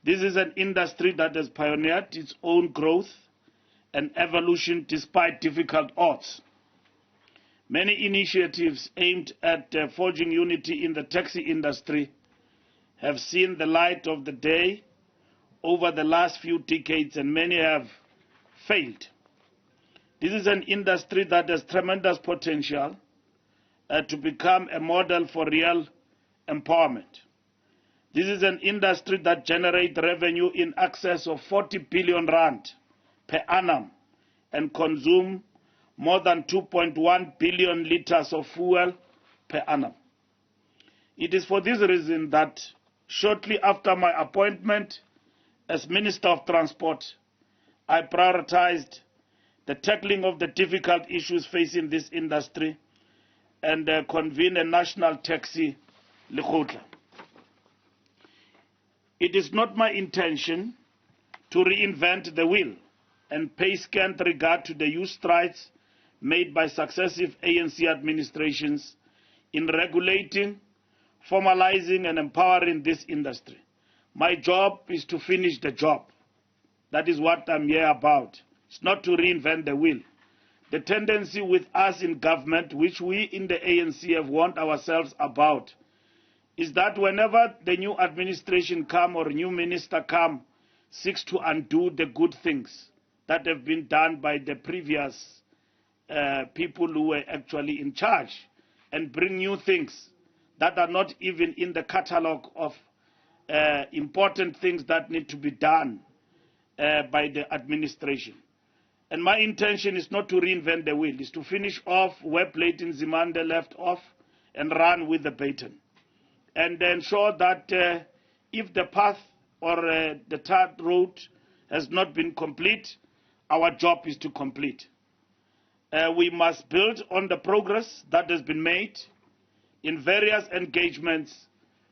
This is an industry that has pioneered its own growth and evolution despite difficult odds. Many initiatives aimed at forging unity in the taxi industry have seen the light of the day over the last few decades, and many have failed. This is an industry that has tremendous potential to become a model for real empowerment. This is an industry that generates revenue in excess of 40 billion rand per annum and consumes more than 2.1 billion liters of fuel per annum. It is for this reason that shortly after my appointment as Minister of Transport, I prioritized the tackling of the difficult issues facing this industry and convened a National Taxi Lekgotla. It is not my intention to reinvent the wheel and pay scant regard to the huge strides made by successive ANC administrations in regulating, formalizing and empowering this industry. My job is to finish the job. That is what I'm here about. It's not to reinvent the wheel. The tendency with us in government, which we in the ANC have warned ourselves about, is that whenever the new administration come or new minister come, seeks to undo the good things that have been done by the previous people who were actually in charge, and bring new things that are not even in the catalogue of important things that need to be done by the administration. And my intention is not to reinvent the wheel, is to finish off where Platin Zimande left off and run with the baton. And ensure that if the path or the third road has not been complete, our job is to complete. We must build on the progress that has been made in various engagements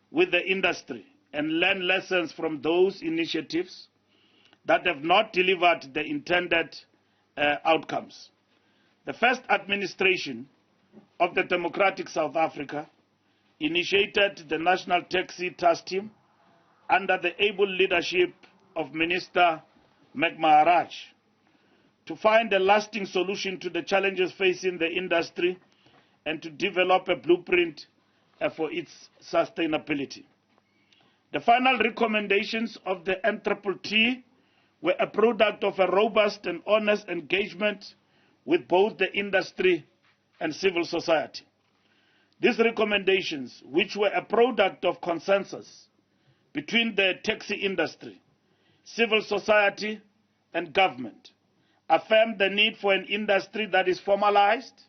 with the industry and learn lessons from those initiatives that have not delivered the intended outcomes. The first administration of the Democratic South Africa initiated the National Taxi Task Team under the able leadership of Minister Maharaj to find a lasting solution to the challenges facing the industry and to develop a blueprint for its sustainability. The final recommendations of the NTT were a product of a robust and honest engagement with both the industry and civil society. These recommendations, which were a product of consensus between the taxi industry, civil society and government, affirmed the need for an industry that is formalized,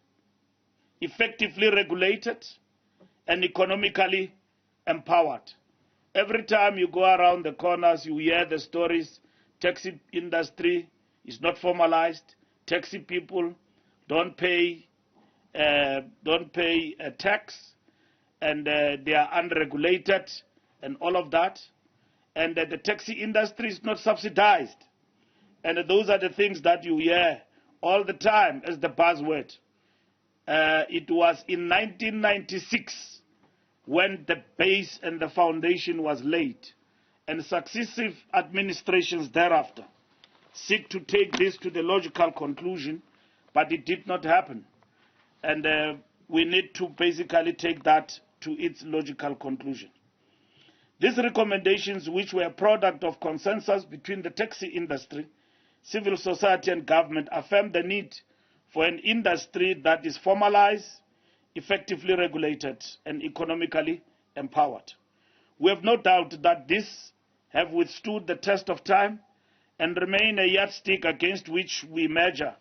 effectively regulated, and economically empowered. Every time you go around the corners, you hear the stories, taxi industry is not formalized, taxi people don't pay a tax, and they are unregulated, and all of that. And the taxi industry is not subsidized. And those are the things that you hear all the time as the buzzword. It was in 1996 when the base and the foundation was laid, and successive administrations thereafter seek to take this to the logical conclusion, but it did not happen. And we need to basically take that to its logical conclusion. These recommendations, which were a product of consensus between the taxi industry, civil society and government, affirm the need for an industry that is formalized, effectively regulated and economically empowered. We have no doubt that these have withstood the test of time and remain a yardstick against which we measure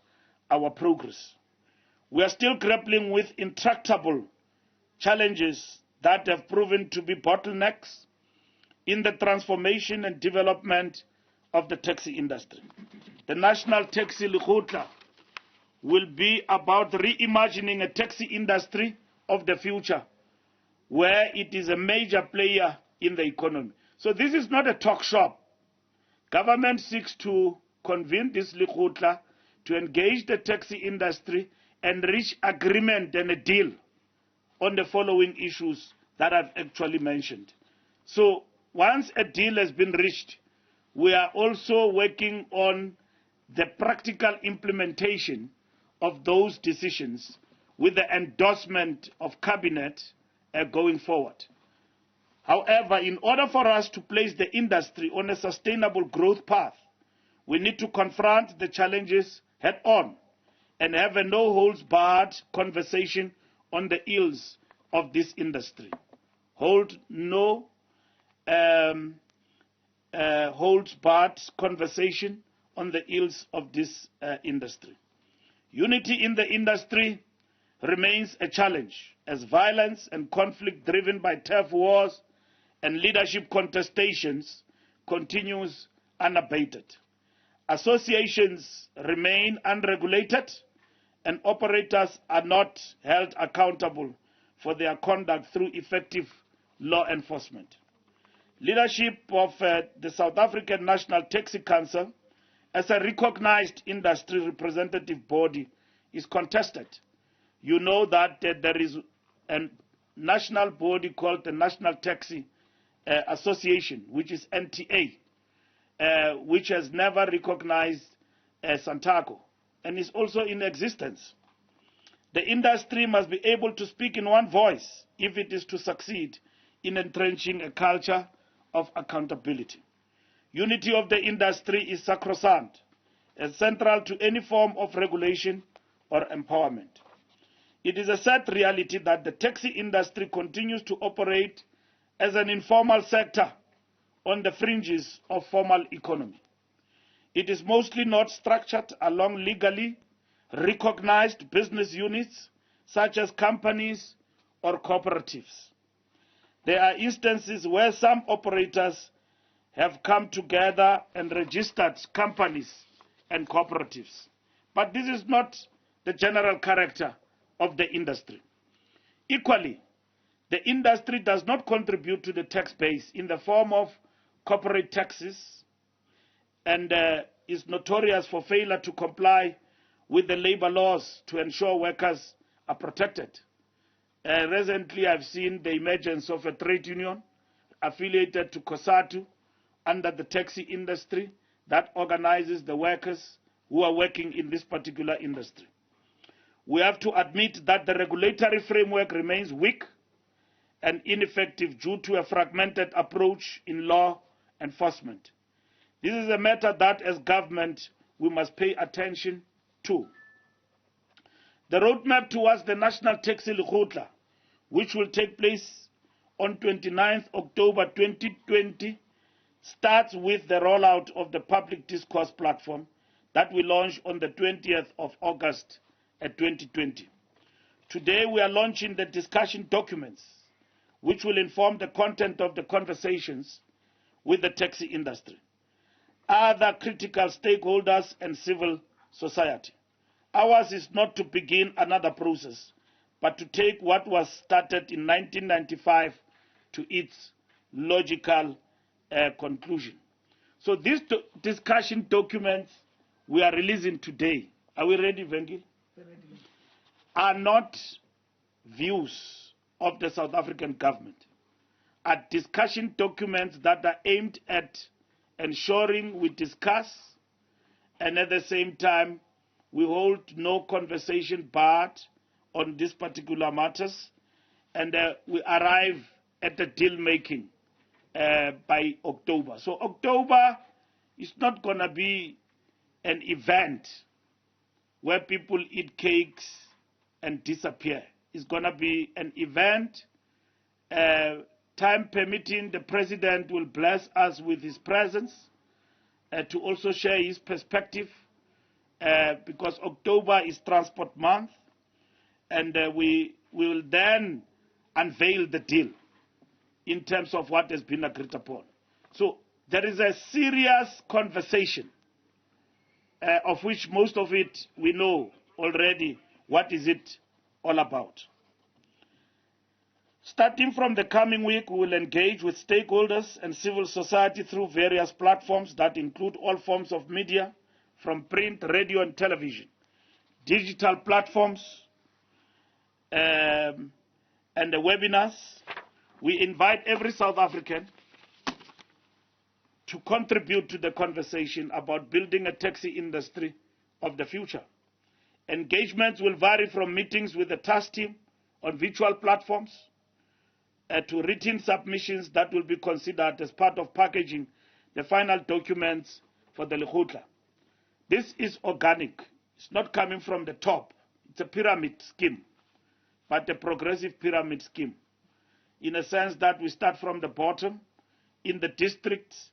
our progress. We are still grappling with intractable challenges that have proven to be bottlenecks in the transformation and development of the taxi industry. The National Taxi Lekgotla will be about reimagining a taxi industry of the future, where it is a major player in the economy. So this is not a talk shop. Government seeks to convene this Lekgotla to engage the taxi industry and reach agreement and a deal on the following issues that I've actually mentioned. So once a deal has been reached, we are also working on the practical implementation of those decisions with the endorsement of Cabinet going forward. However, in order for us to place the industry on a sustainable growth path, we need to confront the challenges head-on and have a no-holds-barred conversation on the ills of this industry. Holds-barred conversation on the ills of this industry. Unity in the industry remains a challenge as violence and conflict driven by turf wars and leadership contestations continues unabated. Associations remain unregulated and operators are not held accountable for their conduct through effective law enforcement. Leadership of the South African National Taxi Council as a recognized industry representative body is contested. You know that there is a national body called the National Taxi Association, which is NTA, which has never recognized Santaco and is also in existence. The industry must be able to speak in one voice if it is to succeed in entrenching a culture of accountability. Unity of the industry is sacrosanct and central to any form of regulation or empowerment. It is a sad reality that the taxi industry continues to operate as an informal sector on the fringes of formal economy. It is mostly not structured along legally recognized business units such as companies or cooperatives. There are instances where some operators have come together and registered companies and cooperatives. But this is not the general character of the industry. Equally, the industry does not contribute to the tax base in the form of corporate taxes and is notorious for failure to comply with the labor laws to ensure workers are protected. Recently, I've seen the emergence of a trade union affiliated to COSATU under the taxi industry that organizes the workers who are working in this particular industry. We have to admit that the regulatory framework remains weak and ineffective due to a fragmented approach in law enforcement. This is a matter that, as government, we must pay attention to. The roadmap towards the National Taxi Lekgotla, which will take place on 29th October 2020, starts with the rollout of the public discourse platform that we launched on the 20th of August 2020. Today we are launching the discussion documents, which will inform the content of the conversations with the taxi industry, other critical stakeholders and civil society. Ours is not to begin another process, but to take what was started in 1995 to its logical conclusion. So these discussion documents we are releasing today, are we ready, Vengil? Are not views of the South African government, are discussion documents that are aimed at ensuring we discuss and at the same time we hold no conversation barred on these particular matters, and we arrive at the deal making by October. So October is not going to be an event where people eat cakes and disappear. It's going to be an event, time permitting, the president will bless us with his presence to also share his perspective, because October is Transport Month, and we will then unveil the deal in terms of what has been agreed upon. So there is a serious conversation, of which most of it we know already what is it all about. Starting from the coming week, we will engage with stakeholders and civil society through various platforms that include all forms of media, from print, radio and television, digital platforms, and the webinars. We invite every South African to contribute to the conversation about building a taxi industry of the future. Engagements will vary from meetings with the task team on virtual platforms to written submissions that will be considered as part of packaging the final documents for the Lekgotla. This is organic. It's not coming from the top. It's a pyramid scheme, but a progressive pyramid scheme, in a sense that we start from the bottom. In the districts,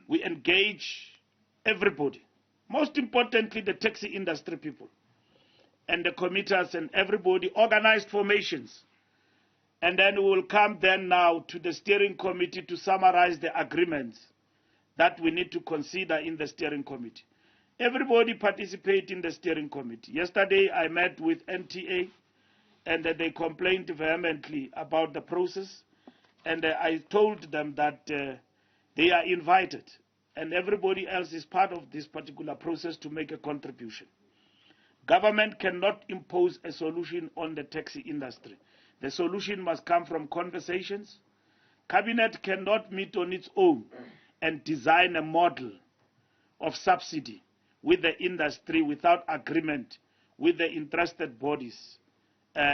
we engage everybody, most importantly the taxi industry people and the committers and everybody, organized formations. And then we will come then now to the steering committee to summarize the agreements that we need to consider in the steering committee. Everybody participate in the steering committee. Yesterday I met with NTA and they complained vehemently about the process, and I told them that they are invited and everybody else is part of this particular process to make a contribution. Government cannot impose a solution on the taxi industry. The solution must come from conversations. Cabinet cannot meet on its own and design a model of subsidy with the industry without agreement with the interested bodies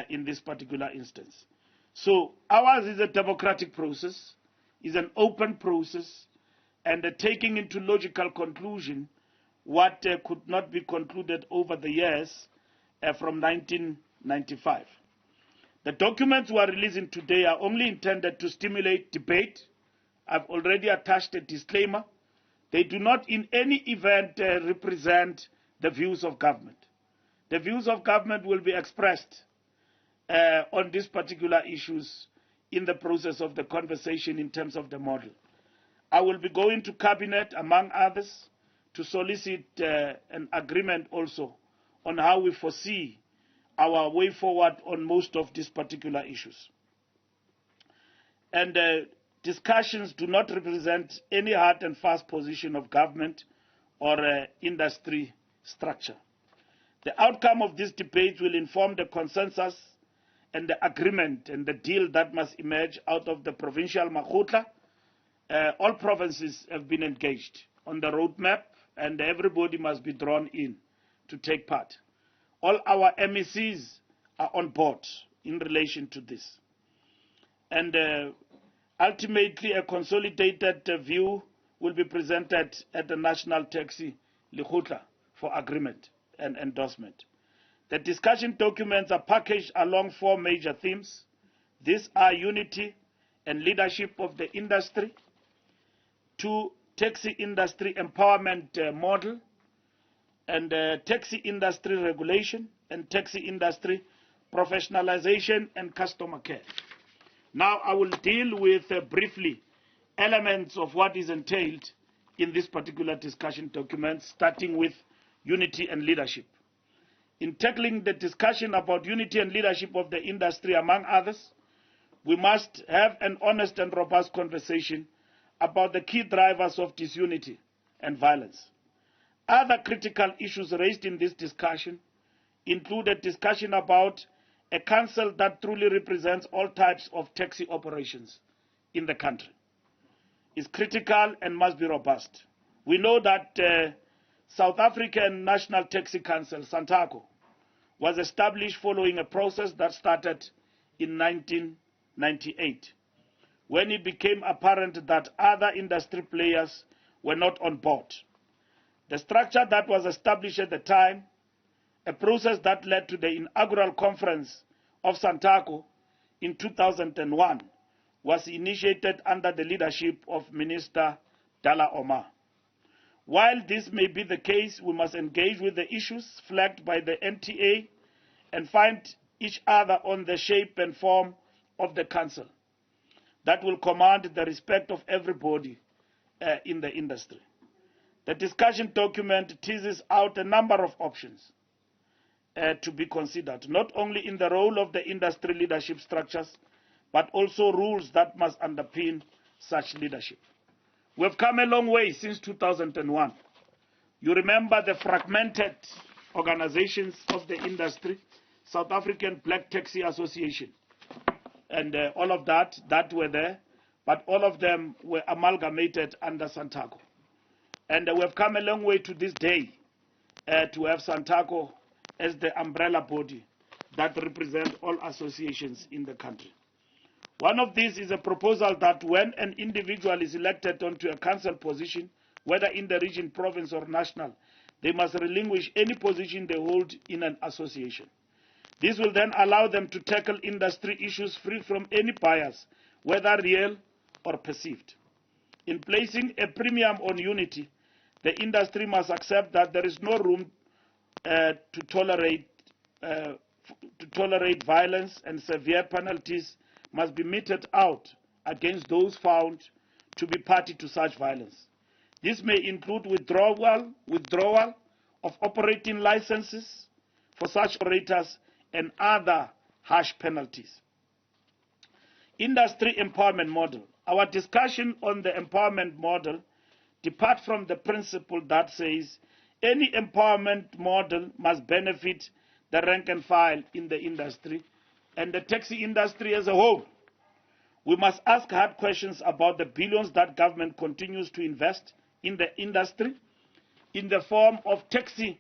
in this particular instance. So ours is a democratic process, is an open process, and taking into logical conclusion what could not be concluded over the years from 1995. The documents we are releasing today are only intended to stimulate debate. I've already attached a disclaimer. They do not in any event represent the views of government. The views of government will be expressed on these particular issues in the process of the conversation in terms of the model. I will be going to Cabinet, among others, to solicit an agreement also on how we foresee our way forward on most of these particular issues. And discussions do not represent any hard and fast position of government or industry structure. The outcome of this debate will inform the consensus and the agreement and the deal that must emerge out of the provincial Lekgotla. All provinces have been engaged on the roadmap, and everybody must be drawn in to take part. All our MECs are on board in relation to this. And ultimately, a consolidated view will be presented at the National Taxi Lekgotla for agreement and endorsement. The discussion documents are packaged along 4 major themes. These are unity and leadership of the industry, 2, taxi industry empowerment model, and taxi industry regulation, and taxi industry professionalization and customer care. Now I will deal with briefly elements of what is entailed in this particular discussion document, starting with unity and leadership. In tackling the discussion about unity and leadership of the industry, among others, we must have an honest and robust conversation about the key drivers of disunity and violence. Other critical issues raised in this discussion include a discussion about a council that truly represents all types of taxi operations in the country. It's critical and must be robust. We know that South African National Taxi Council, SANTACO, was established following a process that started in 1998, when it became apparent that other industry players were not on board. The structure that was established at the time, a process that led to the inaugural conference of SANTACO in 2001, was initiated under the leadership of Minister Dalla Omar. While this may be the case, we must engage with the issues flagged by the NTA and find each other on the shape and form of the council that will command the respect of everybody in the industry. The discussion document teases out a number of options to be considered, not only in the role of the industry leadership structures, but also rules that must underpin such leadership. We have come a long way since 2001. You remember the fragmented organizations of the industry, South African Black Taxi Association, and all of that were there. but all of them were amalgamated under Santaco. And we have come a long way to this day to have Santaco as the umbrella body that represents all associations in the country. One of these is a proposal that when an individual is elected onto a council position, whether in the region, province, or national, they must relinquish any position they hold in an association. This will then allow them to tackle industry issues free from any bias, whether real or perceived. In placing a premium on unity, the industry must accept that there is no room to tolerate violence, and severe penalties must be meted out against those found to be party to such violence. This may include withdrawal of operating licenses for such operators and other harsh penalties. Industry empowerment model. Our discussion on the empowerment model depart from the principle that says any empowerment model must benefit the rank and file in the industry and the taxi industry as a whole. We must ask hard questions about the billions that government continues to invest in the industry in the form of taxi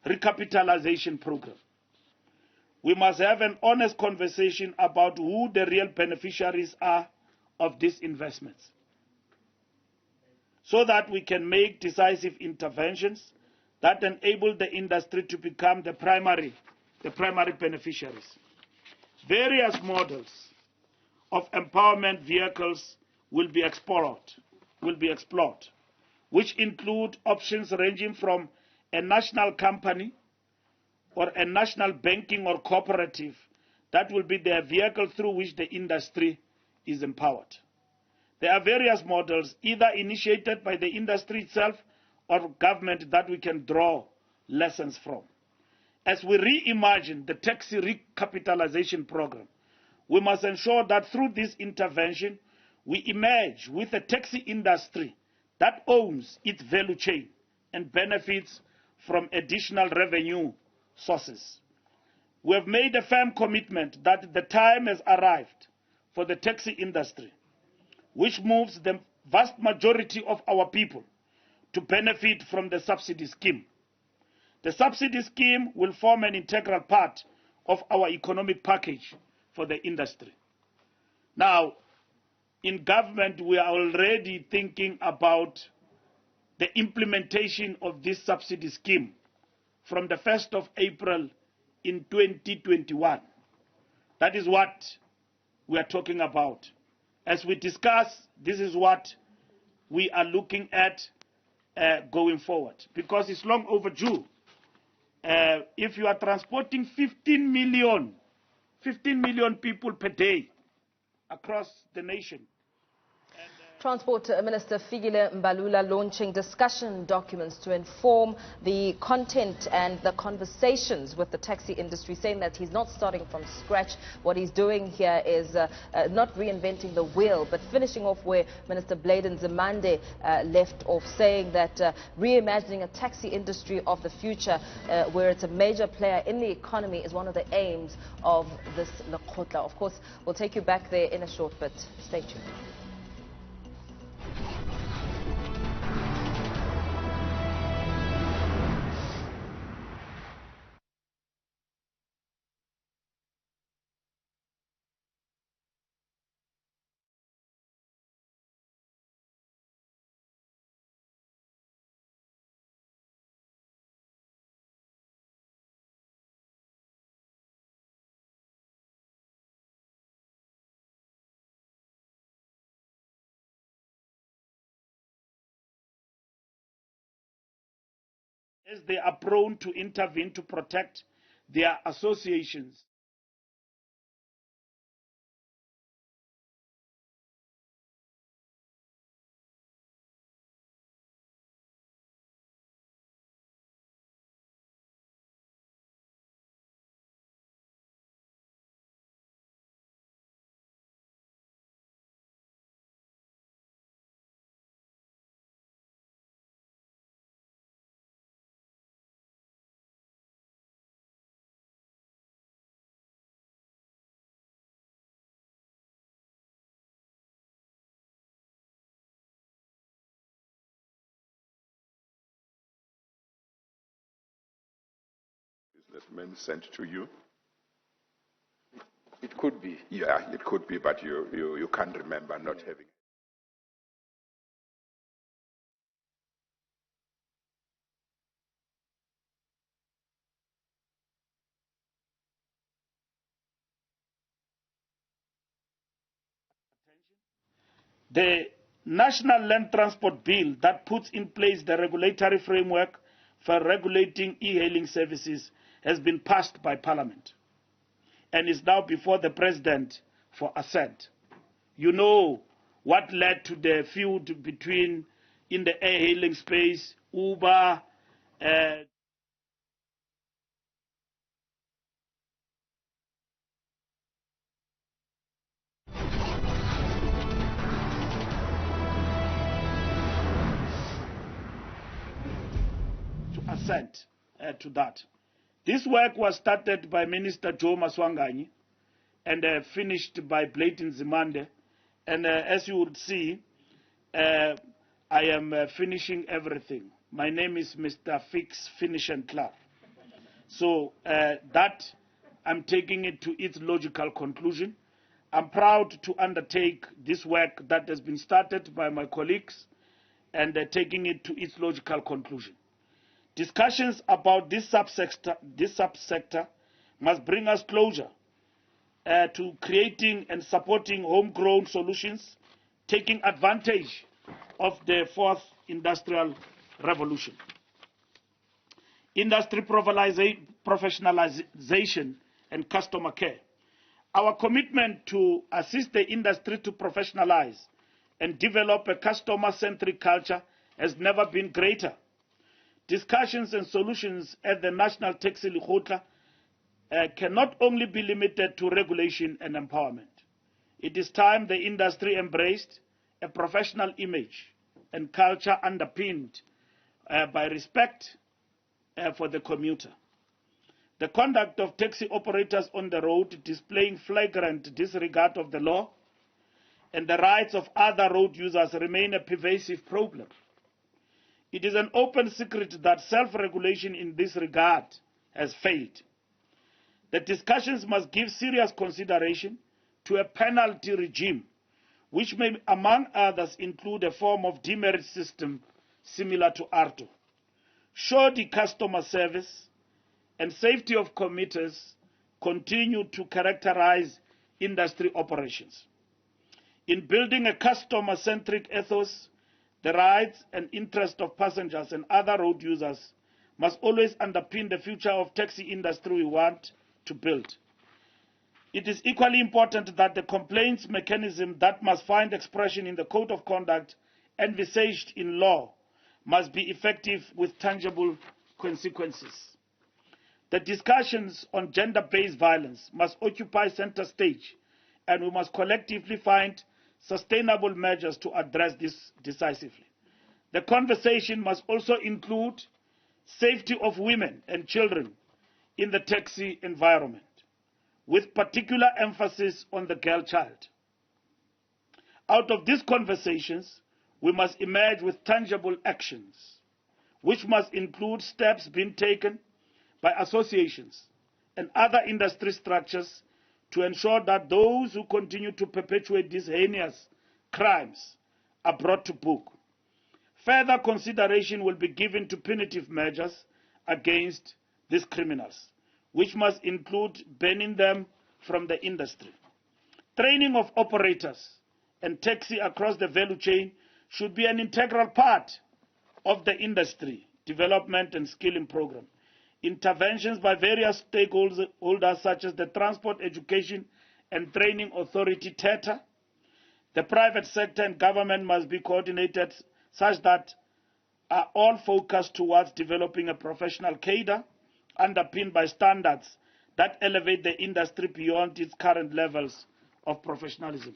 recapitalization program. We must have an honest conversation about who the real beneficiaries are of these investments, so that we can make decisive interventions that enable the industry to become the primary beneficiaries. Various models of empowerment vehicles will be explored, which include options ranging from a national company or a national banking or cooperative that will be the vehicle through which the industry is empowered. There are various models, either initiated by the industry itself or government, that we can draw lessons from. As we reimagine the taxi recapitalization program, we must ensure that through this intervention, we emerge with a taxi industry that owns its value chain and benefits from additional revenue sources. We have made a firm commitment that the time has arrived for the taxi industry, which moves the vast majority of our people, to benefit from the subsidy scheme. The subsidy scheme will form an integral part of our economic package for the industry. Now, in government, we are already thinking about the implementation of this subsidy scheme from the 1st of April in 2021. That is what we are talking about. As we discuss, this is what we are looking at going forward, because it's long overdue. If you are transporting 15 million people per day across the nation. Transport Minister Fikile Mbalula launching discussion documents to inform the content and the conversations with the taxi industry, saying that he's not starting from scratch. What he's doing here is not reinventing the wheel, but finishing off where Minister Bladen Zemande left off, saying that reimagining a taxi industry of the future, where it's a major player in the economy, is one of the aims of this Lekgotla. Of course, we'll take you back there in a short bit. Stay tuned. As they are prone to intervene to protect their associations. businessmen sent to you? It could be. Yeah, it could be, but you can't remember not having. The National Land Transport Bill that puts in place the regulatory framework for regulating e-hailing services has been passed by Parliament and is now before the President for assent. You know what led to the feud between, in the air-hailing space, Uber, assent to that. This work was started by Minister Joe Maswanganyi and finished by Blayton Zimande. And as you would see, I am finishing everything. My name is Mr. Fix, Finish and Clark. So that I'm taking it to its logical conclusion. I'm proud to undertake this work that has been started by my colleagues and taking it to its logical conclusion. Discussions about this subsector must bring us closer to creating and supporting homegrown solutions, taking advantage of the fourth industrial revolution. Industry professionalization and customer care. Our commitment to assist the industry to professionalize and develop a customer-centric culture has never been greater. Discussions and solutions at the National Taxi Lekgotla can not only be limited to regulation and empowerment. It is time the industry embraced a professional image and culture underpinned by respect for the commuter. The conduct of taxi operators on the road displaying flagrant disregard of the law and the rights of other road users remain a pervasive problem. It is an open secret that self-regulation in this regard has failed. The discussions must give serious consideration to a penalty regime, which may, among others, include a form of demerit system similar to ARTO. Shoddy customer service and safety of commuters continue to characterize industry operations. In building a customer-centric ethos, the rights and interests of passengers and other road users must always underpin the future of taxi industry we want to build. It is equally important that the complaints mechanism that must find expression in the Code of Conduct envisaged in law must be effective with tangible consequences. The discussions on gender-based violence must occupy center stage, and we must collectively find sustainable measures to address this decisively. The conversation must also include safety of women and children in the taxi environment, with particular emphasis on the girl child. Out of these conversations, we must emerge with tangible actions, which must include steps being taken by associations and other industry structures to ensure that those who continue to perpetuate these heinous crimes are brought to book. Further consideration will be given to punitive measures against these criminals, which must include banning them from the industry. Training of operators and taxi across the value chain should be an integral part of the industry development and skilling program. Interventions by various stakeholders such as the Transport Education and Training Authority, TETA, the private sector and government must be coordinated such that are all focused towards developing a professional cadre underpinned by standards that elevate the industry beyond its current levels of professionalism.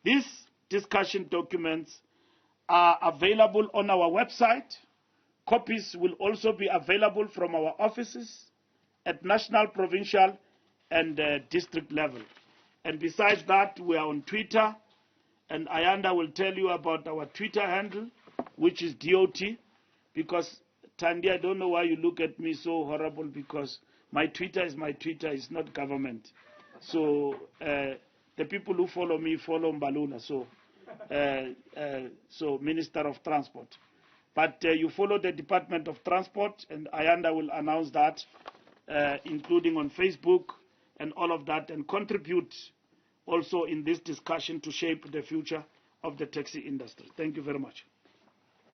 These discussion documents are available on our website. Copies will also be available from our offices at national, provincial, and district level. And besides that, we are on Twitter, and Ayanda will tell you about our Twitter handle, which is DOT, because, Tandy, I don't know why you look at me so horrible, because My Twitter is my Twitter, it's not government. So the people who follow me follow Mbalula, so Minister of Transport. But you follow the Department of Transport, and Ayanda will announce that, including on Facebook and all of that, and contribute also in this discussion to shape the future of the taxi industry. Thank you very much.